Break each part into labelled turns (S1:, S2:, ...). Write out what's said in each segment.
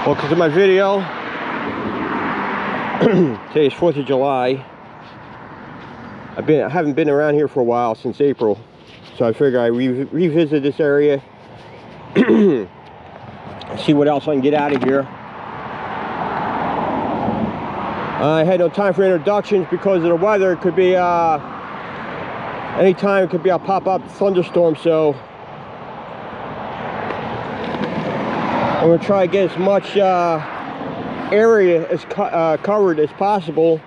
S1: Welcome to my video. Today is 4th of July. I haven't been around here for a while, since April, so I figure I revisit this area. See what else I can get out of here. I had no time for introductions because of the weather. It could be anytime. It could be a pop-up thunderstorm, so I'm going to try to get as much area as covered as possible.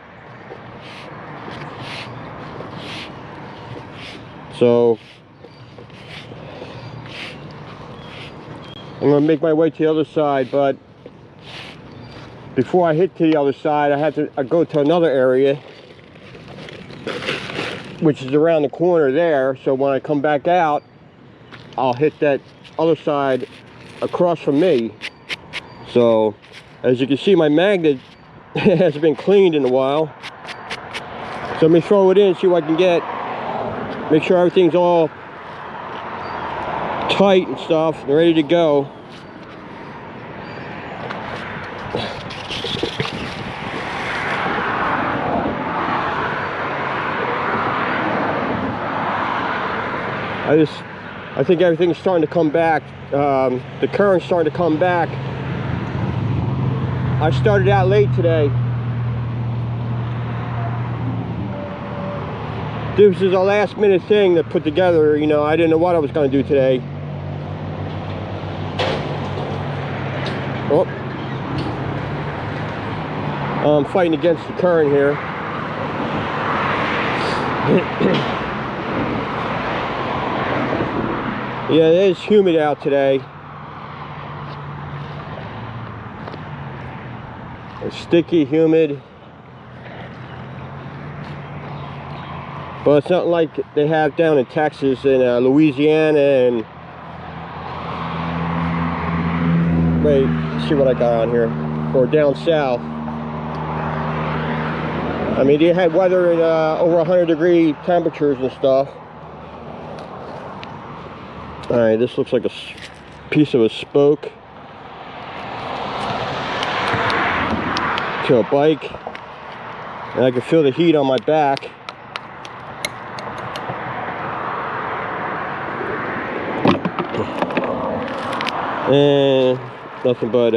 S1: So I'm going to make my way to the other side, but before I hit to the other side, I have to go to another area, which is around the corner there. So when I come back out, I'll hit that other side across from me. So as you can see, my magnet hasn't been cleaned in a while, so let me throw it in, see what I can get, make sure everything's all tight and stuff and ready to go. I think everything's starting to come back. The current's starting to come back. I started out late today. This is a last minute thing to put together. You know, I didn't know what I was going to do today. Oh. I'm fighting against the current here. Yeah, it is humid out today. It's sticky, humid. But it's not like they have down in Texas and Louisiana and... Wait, let's see what I got on here. Or down south. I mean, they had weather in over 100-degree temperatures and stuff. Alright, this looks like a piece of a spoke to a bike. And I can feel the heat on my back. And nothing but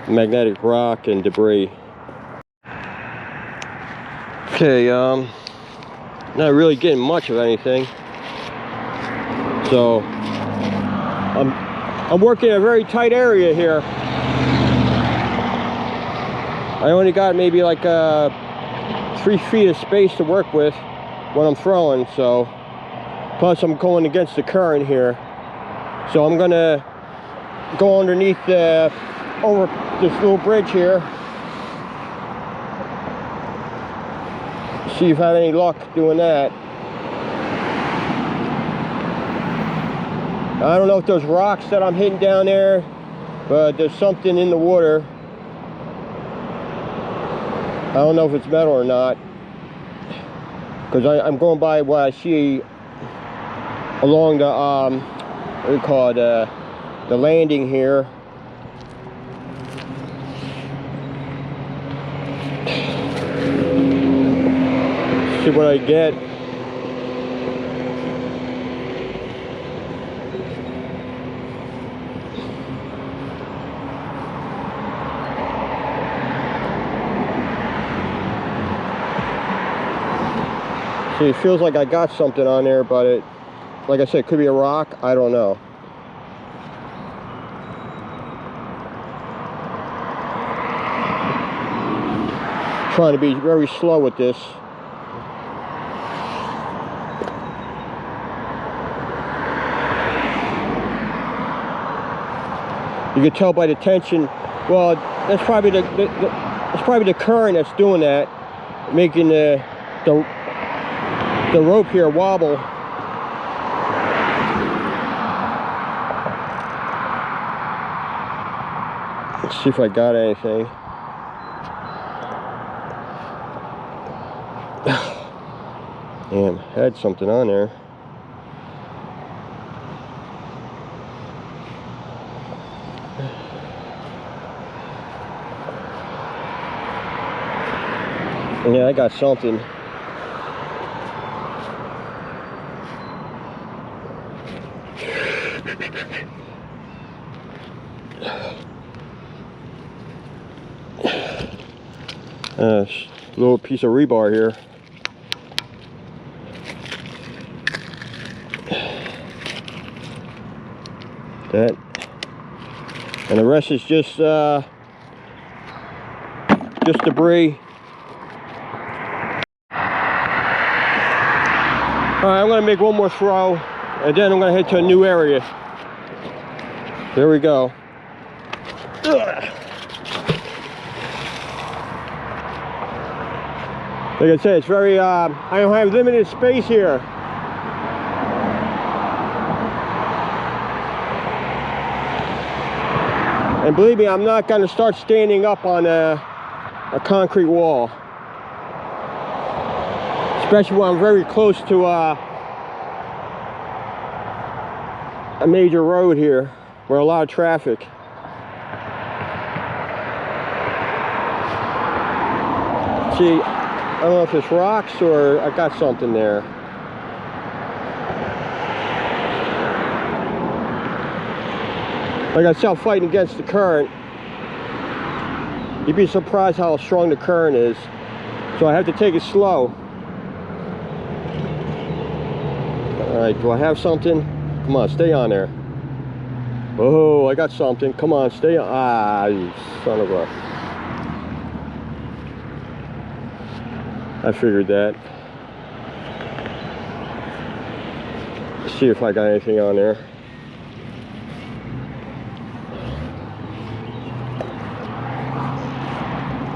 S1: magnetic rock and debris. Okay, not really getting much of anything. So I'm working a very tight area here. I only got maybe like 3 feet of space to work with when I'm throwing. So plus I'm going against the current here. So I'm gonna go underneath over this little bridge here. See if I have any luck doing that. I don't know if those rocks that I'm hitting down there, but there's something in the water. I don't know if it's metal or not, because I'm going by what I see along the what do you call it, the landing here. See what I get. See, it feels like I got something on there, but it, like I said, it could be a rock. I don't know. Trying to be very slow with this. You can tell by the tension. Well, that's probably the current that's doing that, making the rope here wobble. Let's see if I got anything. Damn, had something on there. Yeah, I got something. Little piece of rebar here. That, and the rest is just debris. All right, I'm gonna make one more throw, and then I'm gonna head to a new area. There we go. Ugh. Like I said, it's very, I don't have limited space here. And believe me, I'm not gonna start standing up on a concrete wall. Especially when I'm very close to a major road here, where a lot of traffic. See, I don't know if it's rocks or I got something there. Like I said, I'm fighting against the current. You'd be surprised how strong the current is. So I have to take it slow. Alright, do I have something? Come on, stay on there. Oh, I got something. Come on, stay on. Ah, you son of a... I figured that. Let's see if I got anything on there.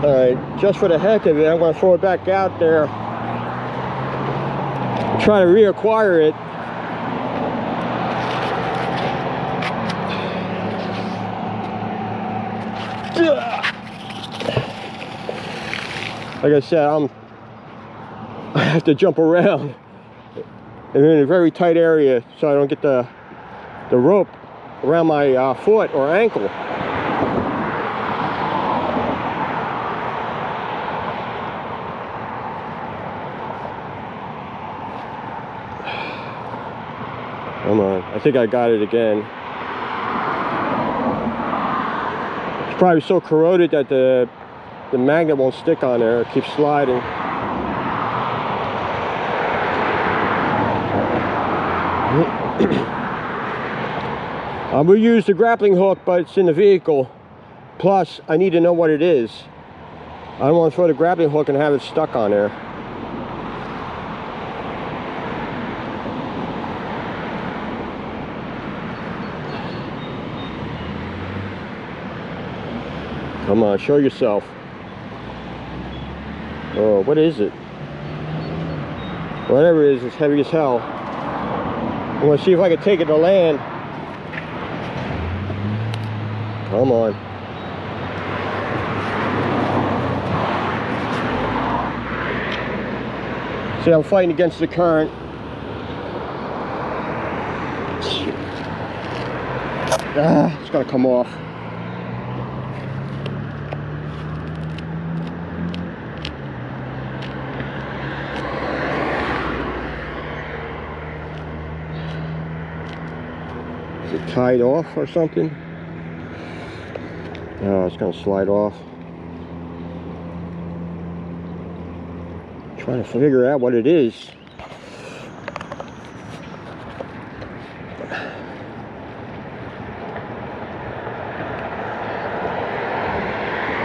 S1: Alright, just for the heck of it, I'm going to throw it back out there. Try to reacquire it. Like I said, I have to jump around. And in a very tight area so I don't get the rope around my foot or ankle. Come on, I think I got it again. It's probably so corroded that the magnet won't stick on there. It keeps sliding. I will use the grappling hook, but it's in the vehicle. Plus, I need to know what it is. I don't want to throw the grappling hook and have it stuck on there. Come on, show yourself. Oh, what is it? Whatever it is, it's heavy as hell. I'm gonna see if I can take it to land. Come on. See, I'm fighting against the current. Ah, it's gonna come off. Is it tied off or something? Oh, it's gonna slide off. Trying to figure out what it is.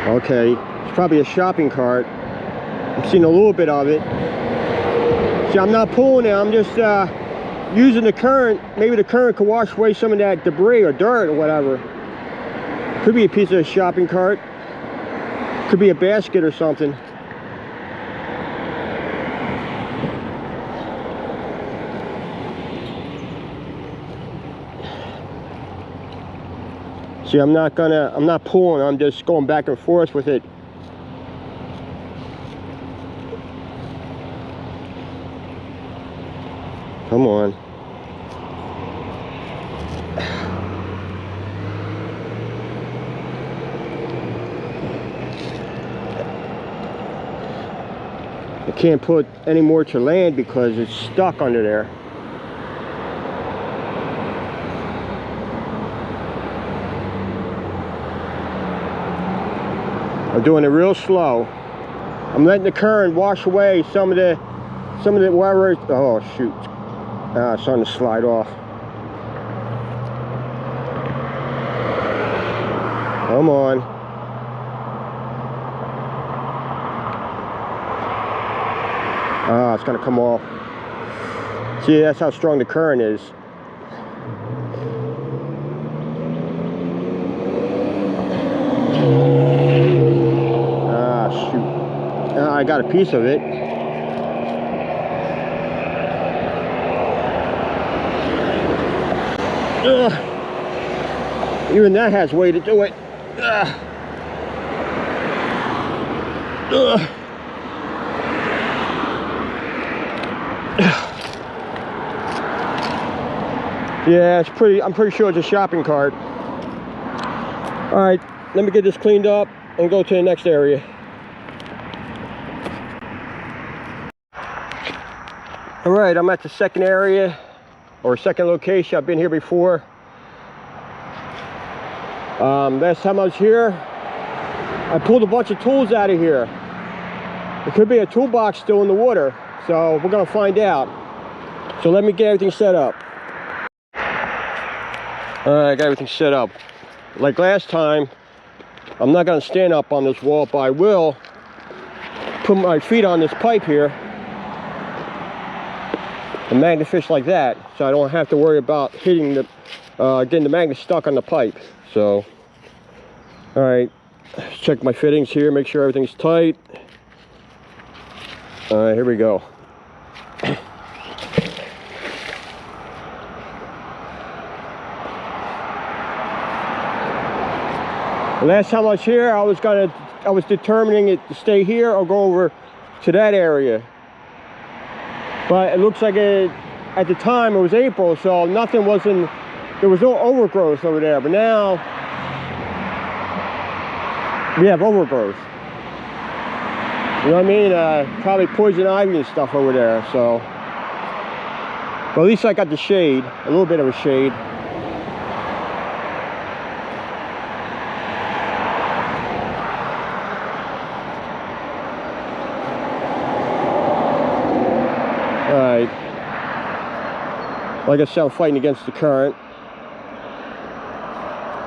S1: Okay, it's probably a shopping cart. I'm seeing a little bit of it. See, I'm not pulling it, I'm just using the current. Maybe the current could wash away some of that debris or dirt or whatever. Could be a piece of a shopping cart. Could be a basket or something. See, I'm not pulling, I'm just going back and forth with it. Come on. I can't put any more to land because it's stuck under there. I'm doing it real slow. I'm letting the current wash away some of the wherever. Oh shoot! It's starting to slide off. Come on. It's gonna come off. See, that's how strong the current is. Shoot. I got a piece of it. Even that has way to do it. Yeah, it's pretty. I'm pretty sure it's a shopping cart. All right, let me get this cleaned up and go to the next area. All right, I'm at the second area or second location. I've been here before. Last time I was here, I pulled a bunch of tools out of here. There could be a toolbox still in the water, so we're gonna find out. So let me get everything set up. All right, I got everything set up. Like last time, I'm not gonna stand up on this wall, but I will put my feet on this pipe here and magnet fish like that, so I don't have to worry about hitting the, getting the magnet stuck on the pipe. So, all right, let's check my fittings here, make sure everything's tight. All right, here we go. Last time I was here, I was determining it to stay here or go over to that area. But it looks like at the time it was April, so nothing wasn't, there was no overgrowth over there. But now we have overgrowth. You know what I mean? Probably poison ivy and stuff over there. So, but at least I got the shade, a little bit of a shade. Alright, like I said, I'm fighting against the current,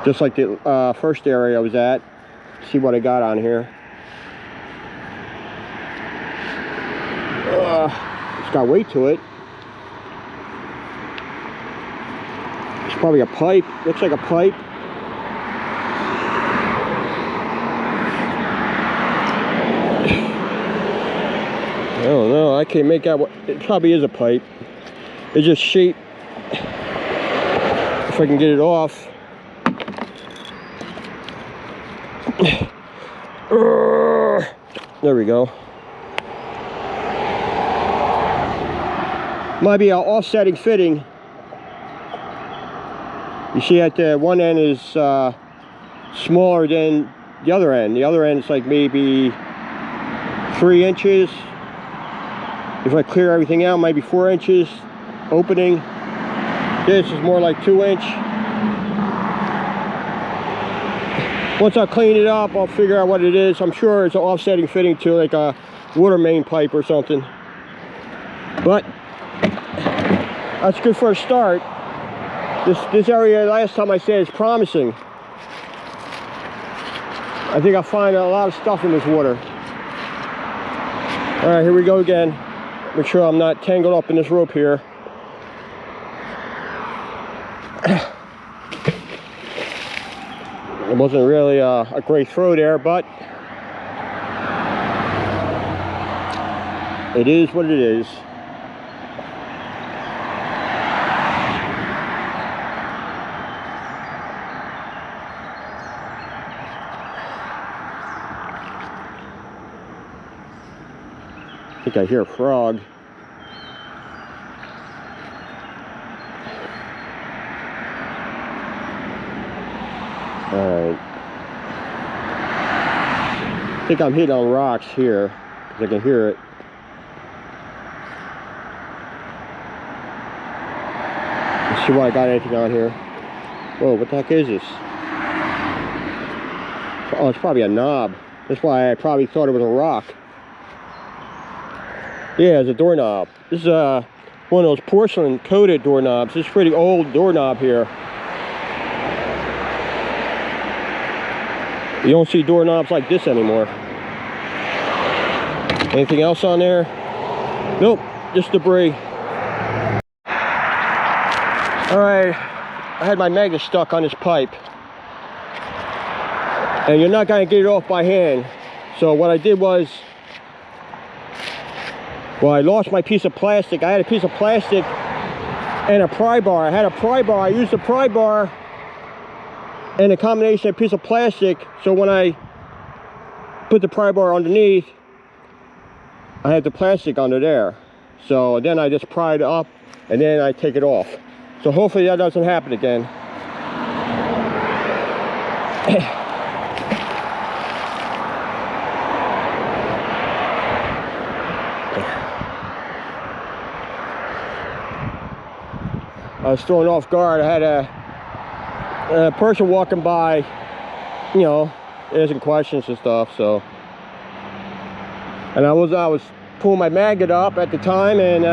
S1: just like the first area I was at. See what I got on here. It's got weight to it. It's probably a pipe, looks like a pipe. I don't know, I can't make out what, it probably is a pipe. It's just shape. If I can get it off. There we go. Might be an offsetting fitting. You see at the one end is smaller than the other end. The other end is like maybe 3 inches. If I clear everything out, maybe 4 inches opening. This is more like 2 inch. Once I clean it up, I'll figure out what it is. I'm sure it's an offsetting fitting to like a water main pipe or something. But that's good for a start. This area last time I said is promising. I think I'll find a lot of stuff in this water. All right, here we go again. Make sure I'm not tangled up in this rope here. It wasn't really a great throw there, but it is what it is. I think I hear a frog. Alright. I think I'm hitting on rocks here, because I can hear it. See why I got anything on here. Whoa, what the heck is this? Oh, it's probably a knob. That's why I probably thought it was a rock. Yeah, it's a doorknob. This is one of those porcelain coated doorknobs. This is a pretty old doorknob here. You don't see doorknobs like this anymore. Anything else on there? Nope, just debris. Alright, I had my magnet stuck on this pipe. And you're not going to get it off by hand. So what I did was, well, I lost my piece of plastic. I had a piece of plastic and a pry bar. I had a pry bar. I used the pry bar and a combination of piece of plastic. So when I put the pry bar underneath, I had the plastic under there. So then I just pry it up and then I take it off. So hopefully that doesn't happen again. I was thrown off guard. I had a person walking by, you know, asking questions and stuff. So, and I was pulling my magnet up at the time, and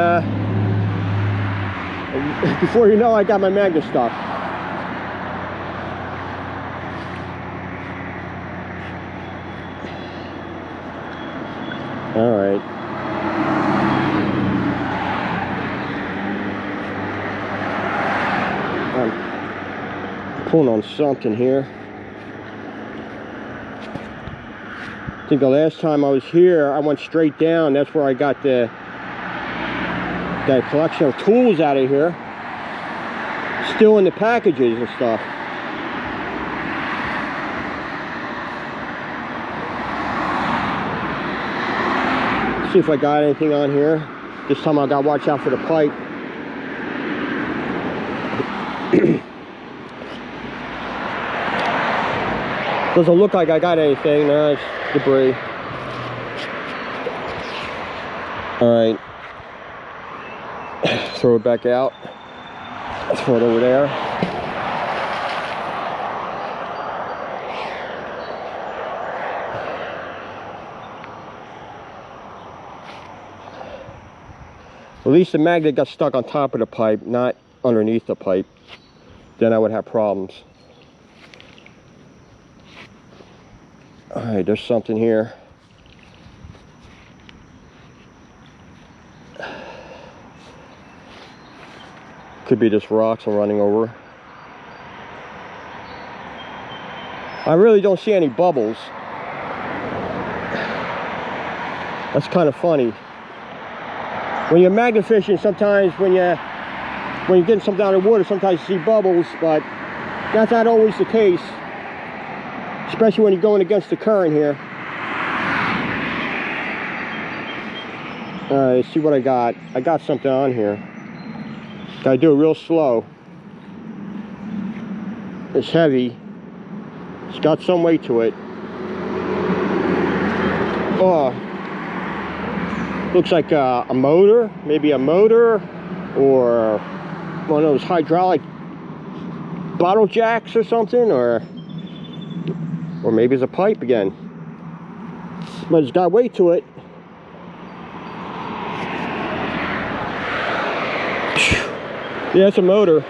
S1: before you know, I got my magnet stuck. All right. Pulling on something here. I think the last time I was here, I went straight down. That's where I got that collection of tools out of here. Still in the packages and stuff. See if I got anything on here. This time I gotta watch out for the pipe. Doesn't look like I got anything. No, it's debris. Alright. Throw it back out. Throw it over there. At least the magnet got stuck on top of the pipe, not underneath the pipe. Then I would have problems. Alright, there's something here. Could be just rocks I'm running over. I really don't see any bubbles. That's kind of funny. When you're magnet fishing, sometimes when you're getting something out of the water, sometimes you see bubbles, but that's not always the case. Especially when you're going against the current here. Alright, let's see what I got. I got something on here. Gotta do it real slow. It's heavy. It's got some weight to it. Oh, looks like a motor. Maybe a motor, or one of those hydraulic bottle jacks or something, or maybe it's a pipe again. But it's got weight to it. Yeah, it's a motor.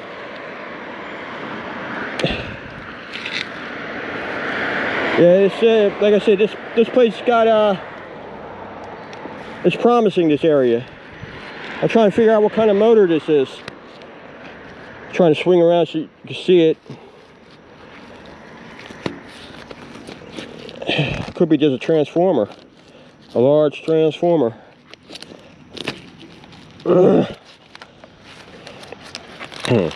S1: Yeah, it's like I said, this place got it's promising, this area. I'm trying to figure out what kind of motor this is. I'm trying to swing around so you can see it. Could be just a transformer, a large transformer. Yeah,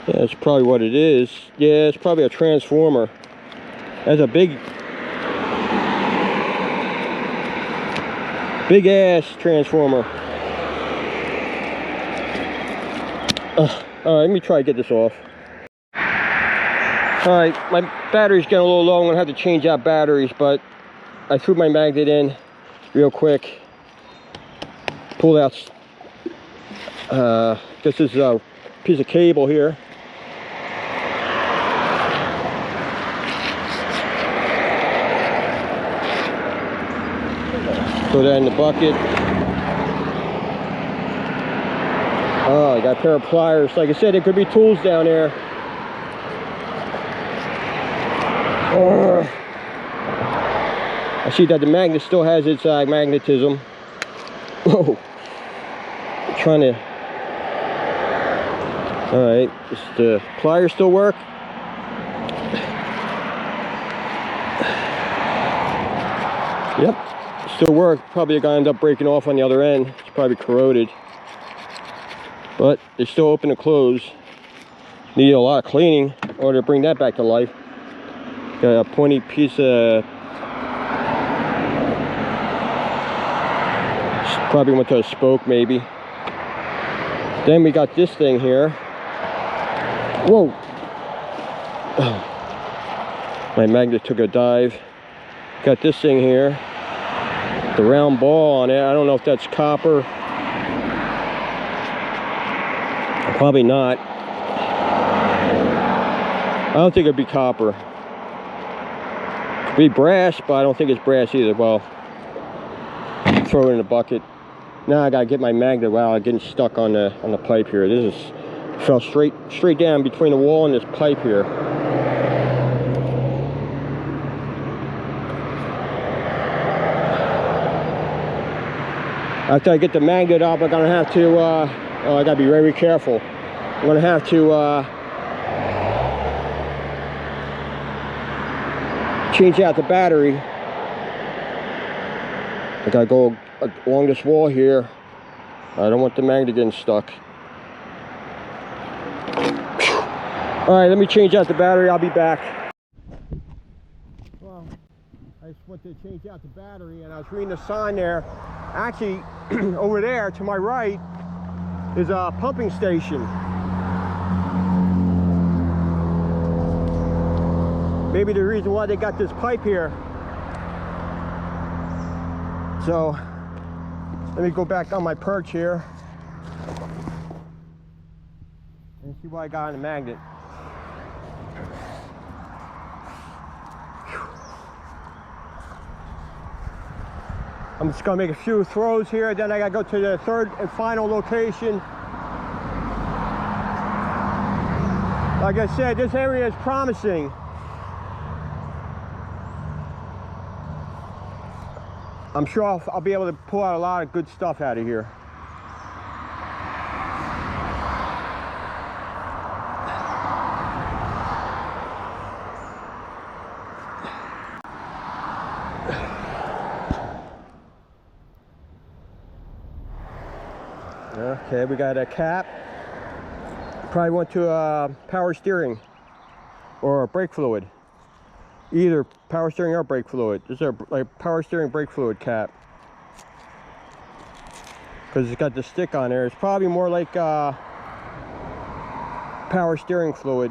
S1: that's probably what it is. Yeah, it's probably a transformer. That's a big ass transformer. All right, let me try to get this off. All right, my battery's getting a little low. I'm gonna have to change out batteries, but I threw my magnet in real quick. Pulled out. This is piece of cable here. Throw that in the bucket. Oh, I got a pair of pliers. Like I said, there could be tools down there. I see that the magnet still has its magnetism. Whoa. I'm trying to... Alright, does the pliers still work? Yep, still work. Probably gonna end up breaking off on the other end. It's probably corroded. But they still open and close. Need a lot of cleaning in order to bring that back to life. Got a pointy piece of... Probably went to a spoke maybe. Then we got this thing here. Whoa! My magnet took a dive. Got this thing here. The round ball on it. I don't know if that's copper. Probably not. I don't think it'd be copper. It'd be brass, but I don't think it's brass either. Well, throw it in a bucket. Now I gotta get my magnet. Wow, I'm getting stuck on the pipe here. This is fell straight down between the wall and this pipe here. After I get the magnet up, I'm gonna have to. Oh, I gotta be very careful. I'm gonna have to change out the battery. I gotta go along this wall here. I don't want the magnet getting stuck. Alright, let me change out the battery. I'll be back. Well, I just went to change out the battery and I was reading the sign there. Actually, over there to my right is a pumping station. Maybe the reason why they got this pipe here. So let me go back on my perch here and see what I got on the magnet. I'm just gonna make a few throws here, then I gotta go to the third and final location. Like I said, this area is promising. I'm sure I'll be able to pull out a lot of good stuff out of here. Okay, we got a cap. Probably went to power steering or brake fluid. Either power steering or brake fluid. This is a like power steering brake fluid cap. Because it's got the stick on there. It's probably more like power steering fluid.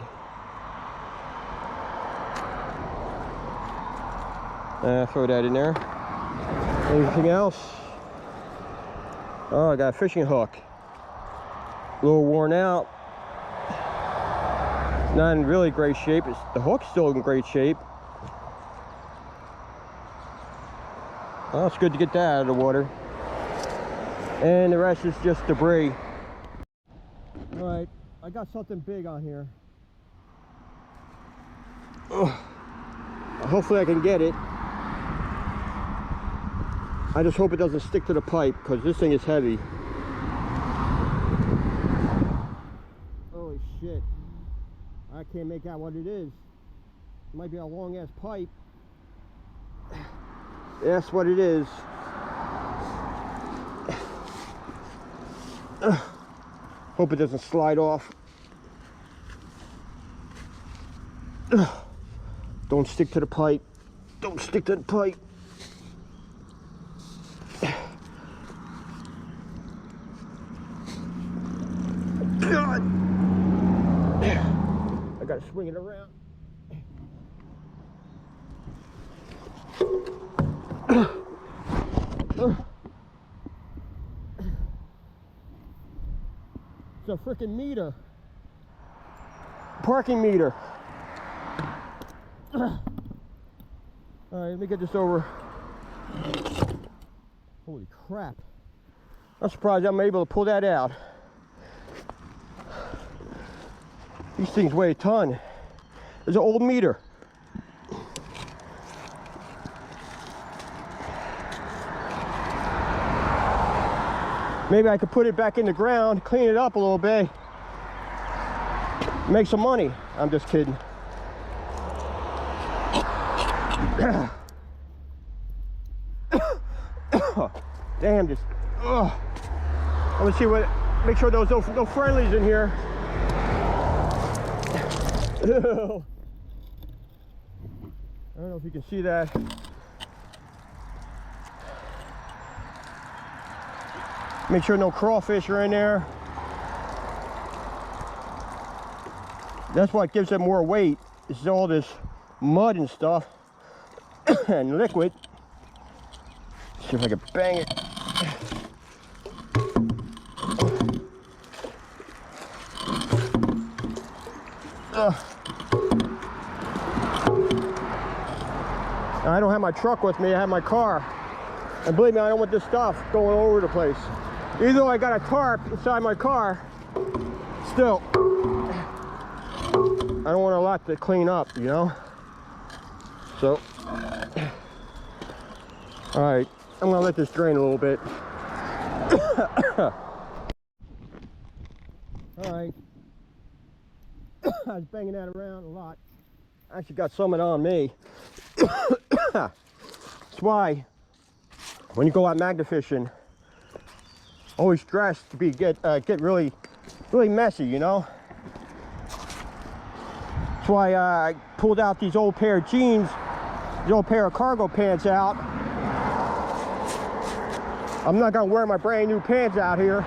S1: Throw that in there. Anything else? Oh, I got a fishing hook. A little worn out. Not in really great shape. The hook's still in great shape. Well, it's good to get that out of the water. And the rest is just debris. Alright, I got something big on here. Hopefully I can get it. I just hope it doesn't stick to the pipe because this thing is heavy. Holy shit. I can't make out what it is. It might be a long ass pipe. That's what it is. Hope it doesn't slide off. Don't stick to the pipe. Don't stick to the pipe. God. I gotta swing it around. It's a freaking meter. parking meter. All right, let me get this over. Holy crap. I'm surprised I'm able to pull that out. These things weigh a ton. There's an old meter. Maybe I could put it back in the ground, clean it up a little bit, make some money. I'm just kidding. Damn, just, let me see what, make sure there's no friendlies in here. I don't know if you can see that. Make sure no crawfish are in there. That's what gives it more weight. It's all this mud and stuff and liquid. See if I can bang it. I don't have my truck with me, I have my car. And believe me, I don't want this stuff going all over the place. Even though I got a tarp inside my car, still, I don't want a lot to clean up, you know? So, all right, I'm gonna let this drain a little bit. All right, I was banging that around a lot. I actually got some of it on me. That's why when you go out magnet fishing, always dress to get really messy, you know. That's why I pulled out these old pair of jeans, these old pair of cargo pants out. I'm not gonna wear my brand new pants out here.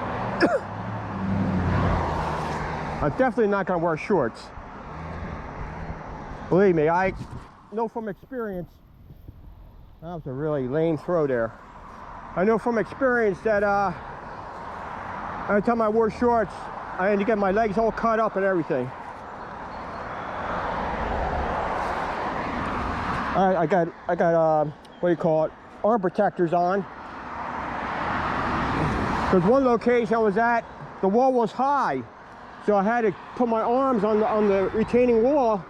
S1: I'm definitely not gonna wear shorts. Believe me, I know from experience. That was a really lame throw there. I know from experience that every time I wore shorts, I had to get my legs all cut up and everything. I got what do you call it? Arm protectors on. Because one location I was at, the wall was high, so I had to put my arms on the retaining wall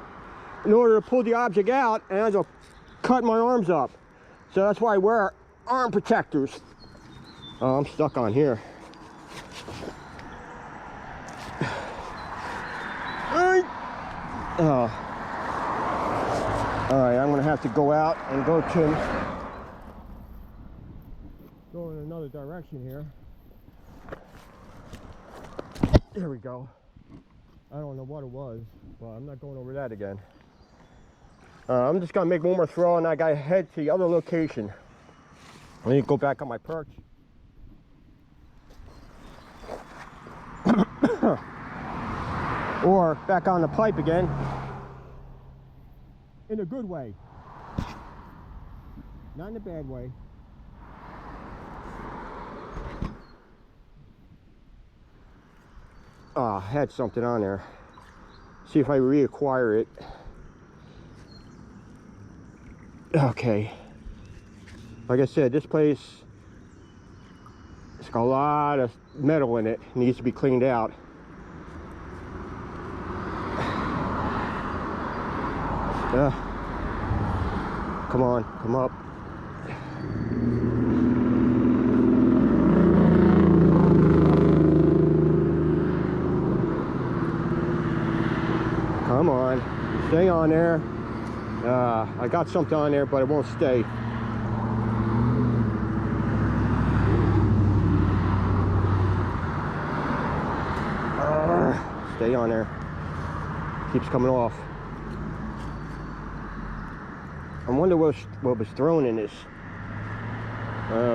S1: in order to pull the object out, and I had to cut my arms up. So that's why I wear arm protectors. Oh, I'm stuck on here. Oh. All right, I'm gonna have to go out and go in another direction here. There we go. I don't know what it was, but I'm not going over that again. I'm just gonna make one more throw and I gotta head to the other location. I need to go back on my perch. Or back on the pipe again. In a good way. Not in a bad way. I had something on there. See if I reacquire it. Okay. Like I said, this place, it's got a lot of metal in it. It needs to be cleaned out. Come on, come up. Come on, stay on there. I got something on there, but it won't stay. Stay on there. Keeps coming off. I wonder what was thrown in this.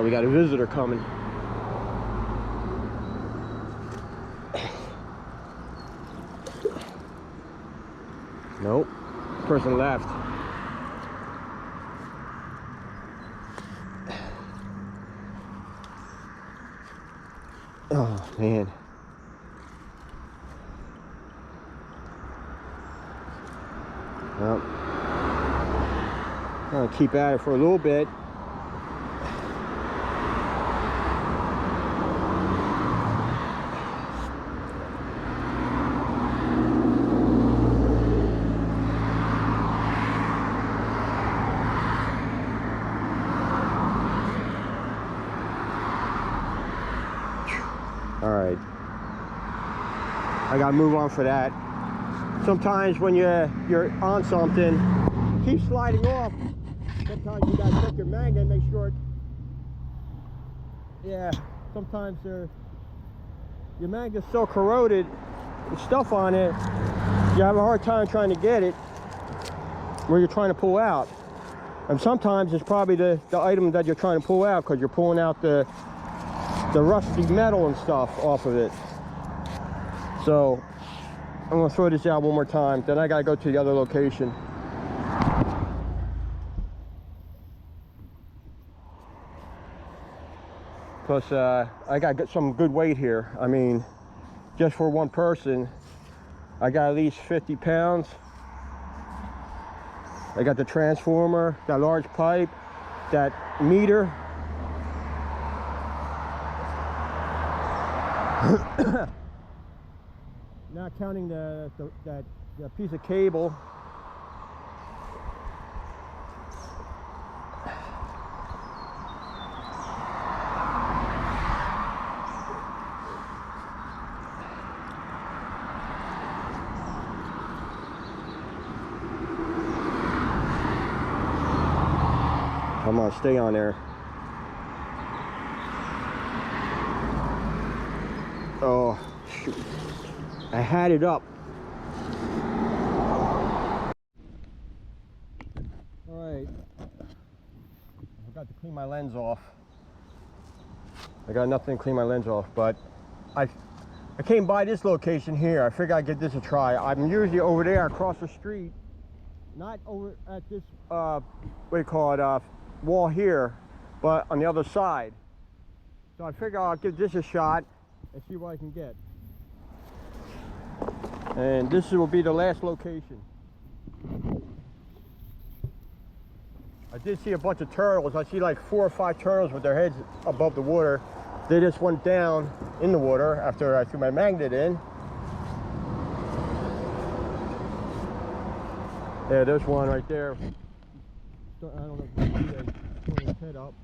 S1: We got a visitor coming. Nope, person left. Oh man. Well, I'm gonna keep at it for a little bit. All right, I gotta move on for that. Sometimes when you're on something, keep sliding off. Sometimes you gotta check your magnet, make sure it, yeah, sometimes your magnet's so corroded with stuff on it, you have a hard time trying to get it where you're trying to pull out. And sometimes it's probably the item that you're trying to pull out, because you're pulling out the rusty metal and stuff off of it. So I'm gonna throw this out one more time, then I gotta go to the other location. Plus I gotta get some good weight here. I mean, just for one person, I got at least 50 pounds. I got the transformer, that large pipe, that meter. Not counting that piece of cable. Come on, stay on there. Oh, shoot. I had it up. All right. I forgot to clean my lens off. I got nothing to clean my lens off, but I came by this location here. I figured I'd give this a try. I'm usually over there across the street, not over at this, what do you call it, wall here, but on the other side. So I figure I'll give this a shot and see what I can get. And this will be the last location. I did see a bunch of turtles. I see like 4 or 5 turtles with their heads above the water. They just went down in the water after I threw my magnet in. Yeah, there's one right there. I don't know if you can see that, pulling his head up.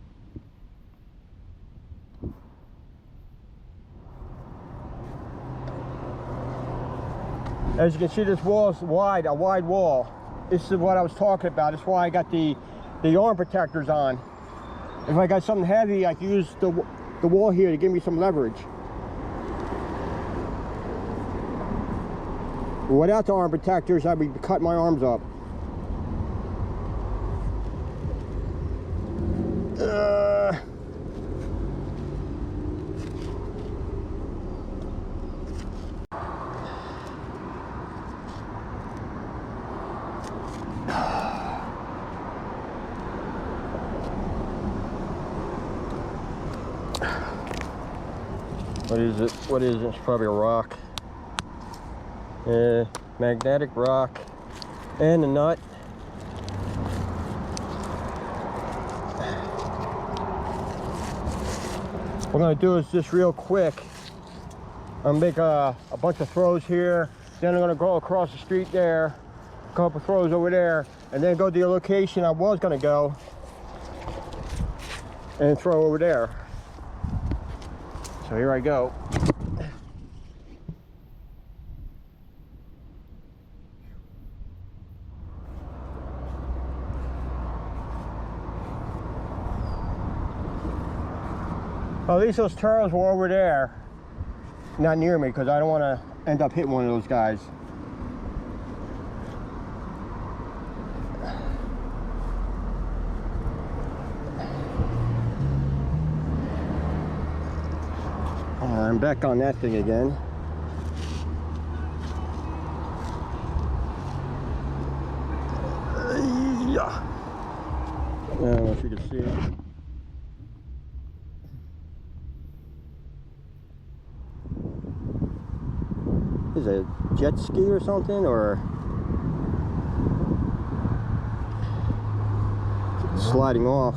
S1: As you can see, this wall is wide, a wide wall. This is what I was talking about. That's why I got the arm protectors on. If I got something heavy, I can use the wall here to give me some leverage. Without the arm protectors, I'd be cutting my arms up. What is it? What is it? It's probably a rock. Magnetic rock. And a nut. What I'm going to do is just real quick. I'm going to make a bunch of throws here. Then I'm going to go across the street there. A couple throws over there. And then go to the location I was going to go. And throw over there. So here I go. Well, at least those turtles were over there, not near me, because I don't want to end up hitting one of those guys. I'm back on that thing again. Yeah. I don't know if you can see it. Is it a jet ski or something, or sliding off.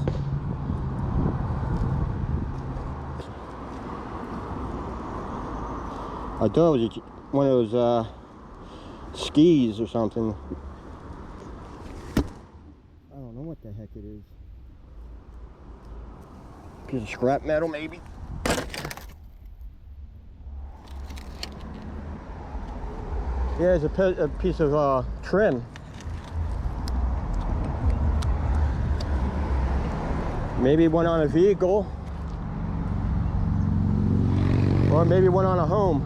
S1: I thought it was one of those skis or something. I don't know what the heck it is. Piece of scrap metal, maybe. Yeah, it's a piece of trim. Maybe one on a vehicle, or maybe one on a home.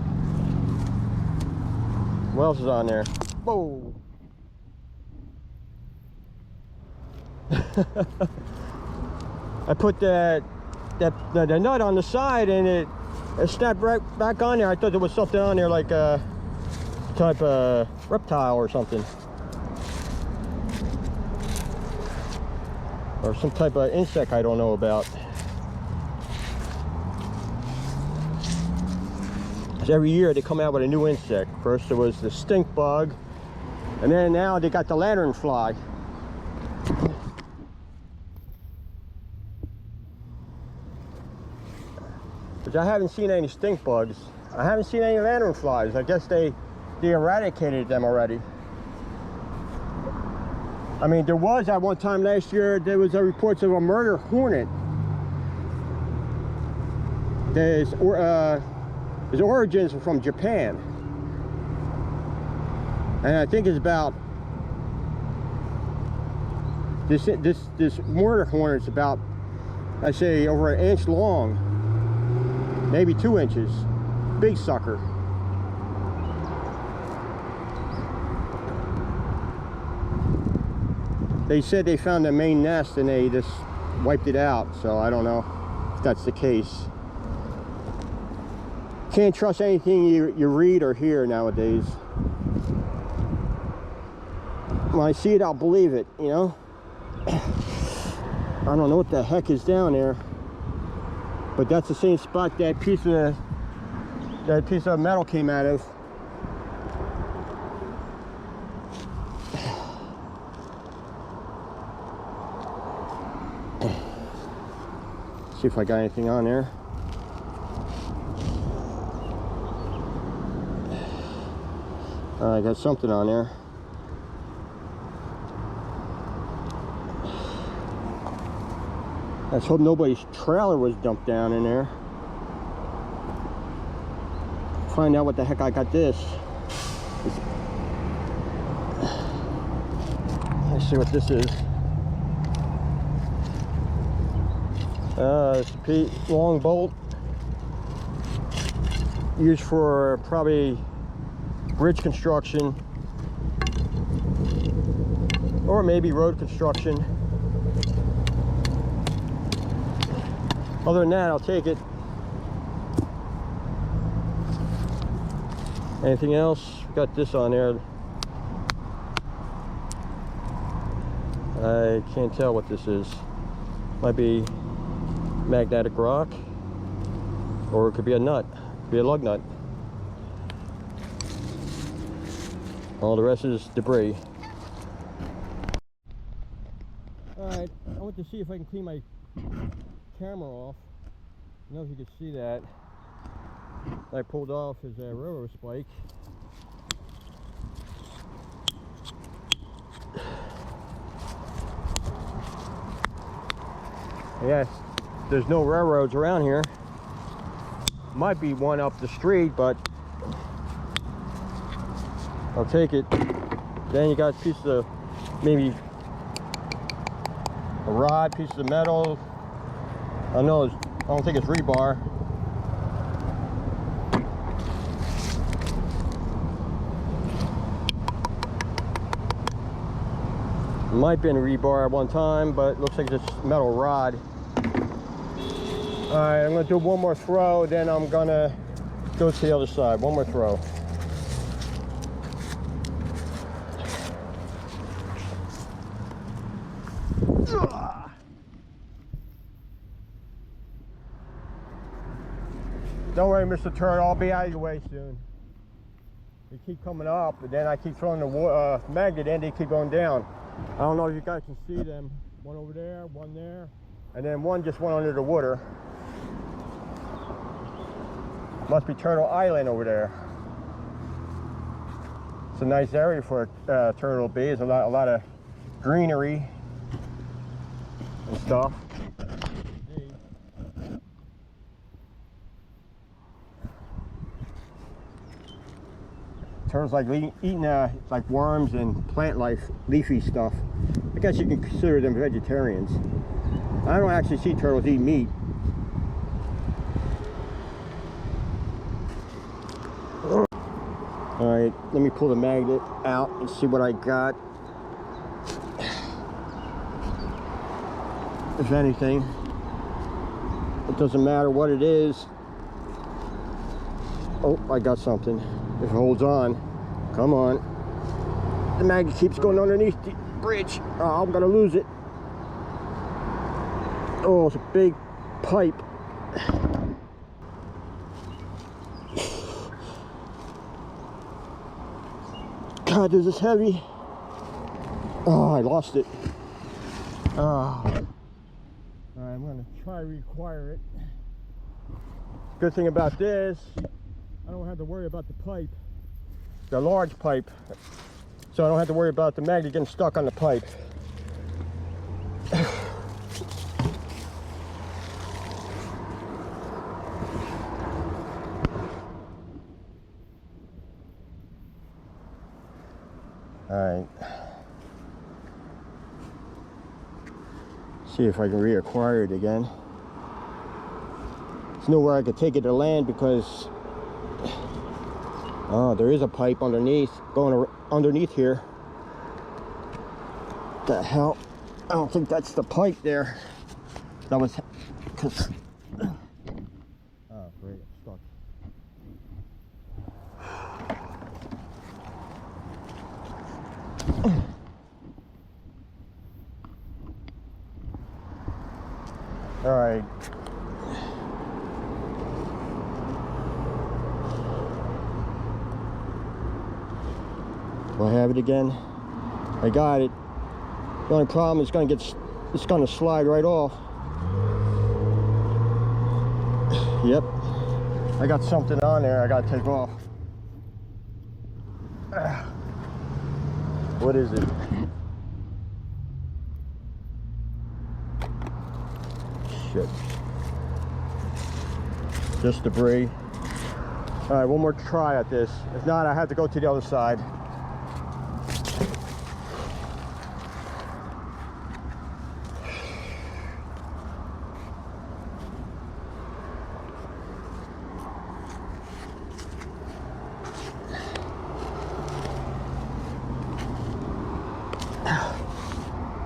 S1: What else is on there? Whoa! I put the nut on the side and it snapped right back on there. I thought there was something on there like a type of reptile or something, or some type of insect I don't know about. Every year they come out with a new insect. First there was the stink bug, and then now they got the lanternfly. But I haven't seen any stink bugs. I haven't seen any lanternflies. I guess they eradicated them already. I mean, there was at one time last year, there was reports of a murder hornet. His origins are from Japan, and I think it's about this murder hornet's about, I say, over 1 inch long, maybe 2 inches. Big sucker. They said they found the main nest and they just wiped it out, so I don't know if that's the case. Can't trust anything you read or hear nowadays. When I see it, I'll believe it, you know? I don't know what the heck is down there, but that's the same spot that piece of metal came out of. See if I got anything on there. I got something on there. Let's hope nobody's trailer was dumped down in there. Find out what the heck I got this. Let's see what this is. It's a long bolt used for probably bridge construction or maybe road construction. Other than that, I'll take it. Anything else? We got this on there. I can't tell what this is. Might be magnetic rock, or it could be a nut. Could be a lug nut. All the rest is debris. Alright, I want to see if I can clean my camera off. I don't know if you can see that. I pulled off is a railroad spike. Yes, there's no railroads around here. Might be one up the street, but I'll take it. Then you got pieces of, maybe a rod, piece of metal. I don't think it's rebar. It might have been rebar at one time, but it looks like it's metal rod. Alright, I'm going to do one more throw, then I'm going to go to the other side. One more throw. Don't worry, Mr. Turtle, I'll be out of your way soon. They keep coming up, and then I keep throwing the magnet in, they keep going down. I don't know if you guys can see them. One over there, one there. And then one just went under the water. Must be Turtle Island over there. It's a nice area for a turtle to be. There's a lot of greenery and stuff. Turtles like eating like worms and plant life, leafy stuff. I guess you can consider them vegetarians. I don't actually see turtles eat meat. Alright, let me pull the magnet out and see what I got. If anything, it doesn't matter what it is. Oh, I got something. If it holds on, come on. The magnet keeps going underneath the bridge. Oh, I'm gonna lose it. Oh, it's a big pipe. God, this is heavy. Oh, I lost it. Oh. All right, I'm gonna try to reacquire it. Good thing about this, I don't have to worry about the pipe, the large pipe, so I don't have to worry about the magnet getting stuck on the pipe. All right, see if I can reacquire it again. There's nowhere I could take it to land because oh, there is a pipe underneath, going underneath here. What the hell? I don't think that's the pipe there. That was because oh great, I'm stuck. All right. Do I have it again? I got it. The only problem is it's gonna slide right off. Yep. I got something on there I gotta take off. What is it? Shit. Just debris. All right, one more try at this. If not, I have to go to the other side.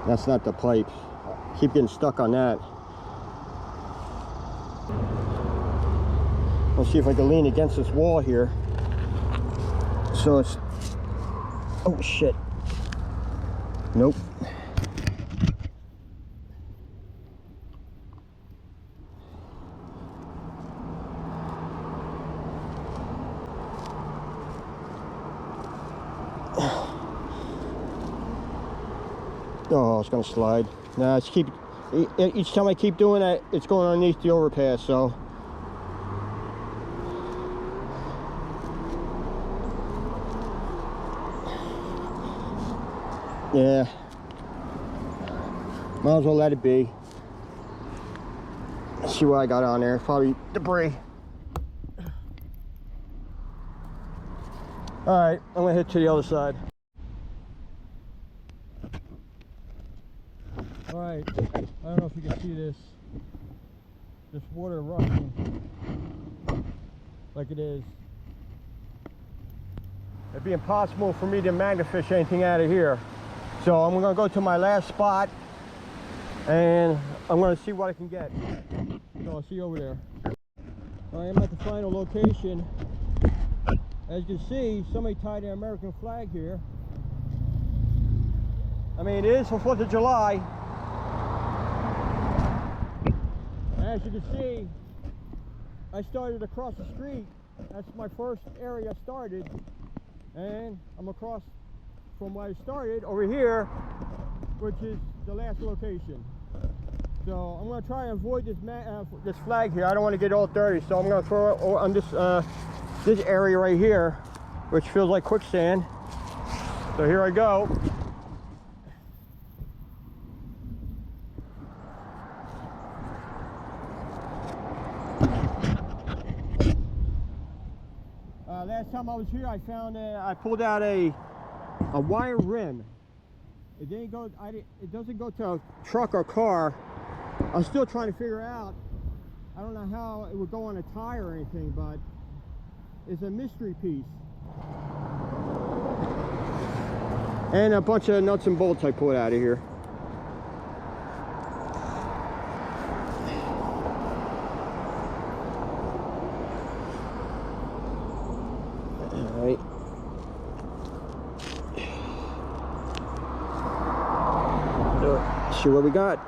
S1: That's not the pipe. Keep getting stuck on that. Let's see if I can lean against this wall here. So it's, oh shit. Nope. Oh, it's gonna slide. Nah, it's each time I keep doing that, it's going underneath the overpass, so. Yeah. Might as well let it be. Let's see what I got on there. Probably debris. All right, I'm gonna head to the other side. All right, I don't know if you can see this water rushing like it is. It'd be impossible for me to magnet fish anything out of here. So I'm gonna go to my last spot and I'm gonna see what I can get. So I'll see you over there. I am at the final location. As you can see, somebody tied an American flag here. I mean, it is for 4th of July. As you can see, I started across the street. That's my first area I started. And I'm across from where I started over here. which is the last location. So I'm going to try and avoid this flag here. I don't want to get all dirty, so I'm going to throw it on this area right here, which feels like quicksand. So here I go. Last time I was here, I found I pulled out a wire rim. It didn't go. It doesn't go to a truck or car. I'm still trying to figure out. I don't know how it would go on a tire or anything, but it's a mystery piece. And a bunch of nuts and bolts I pulled out of here. Alright. See what we got.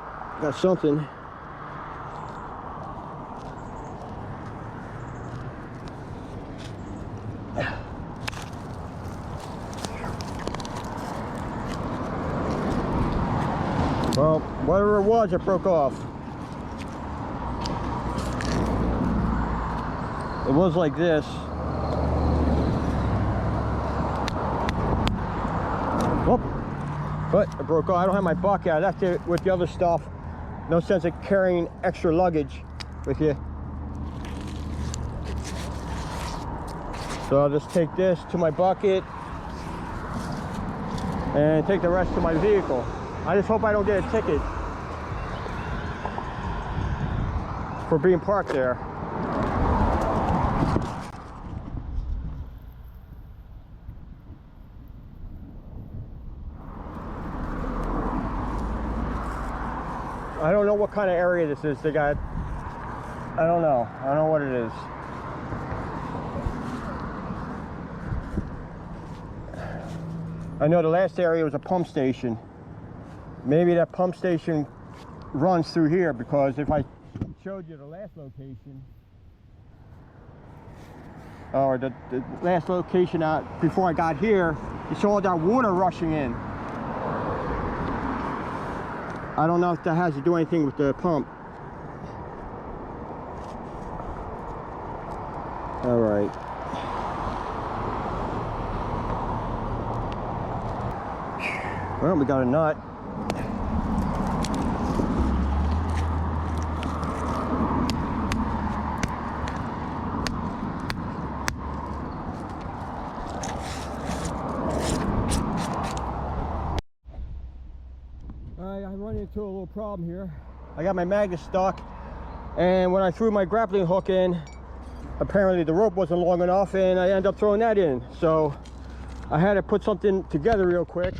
S1: Got something. Well, whatever it was, it broke off. It was like this. Whoop. But it broke off. I don't have my bucket. I left it with the other stuff. No sense of carrying extra luggage with you. So I'll just take this to my bucket and take the rest to my vehicle. I just hope I don't get a ticket for being parked there. I don't know what kind of area this is. They got, I don't know what it is. I know the last area was a pump station. Maybe that pump station runs through here, because if I showed you the last location, or the last location out before I got here, you saw all that water rushing in. I don't know if that has to do anything with the pump. All right. Well, we got a nut. Alright, I'm running into a little problem here. I got my magnet stuck, and when I threw my grappling hook in, apparently the rope wasn't long enough, and I ended up throwing that in. So I had to put something together real quick.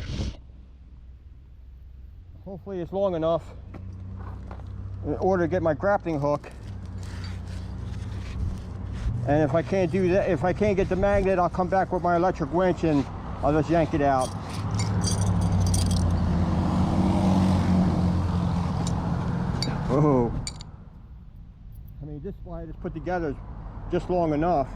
S1: Hopefully it's long enough in order to get my grappling hook. And if I can't do that, if I can't get the magnet, I'll come back with my electric winch and I'll just yank it out. Oh, I mean, this wire I just put together is just long enough.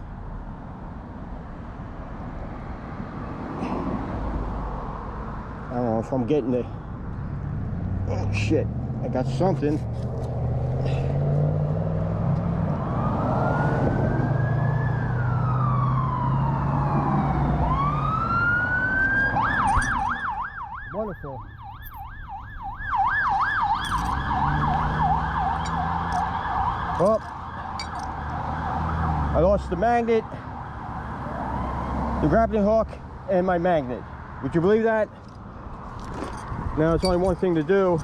S1: I don't know if I'm getting it. Oh shit, I got something. Wonderful. Well, I lost the magnet, the grappling hook, and my magnet. Would you believe that? Now it's only one thing to do.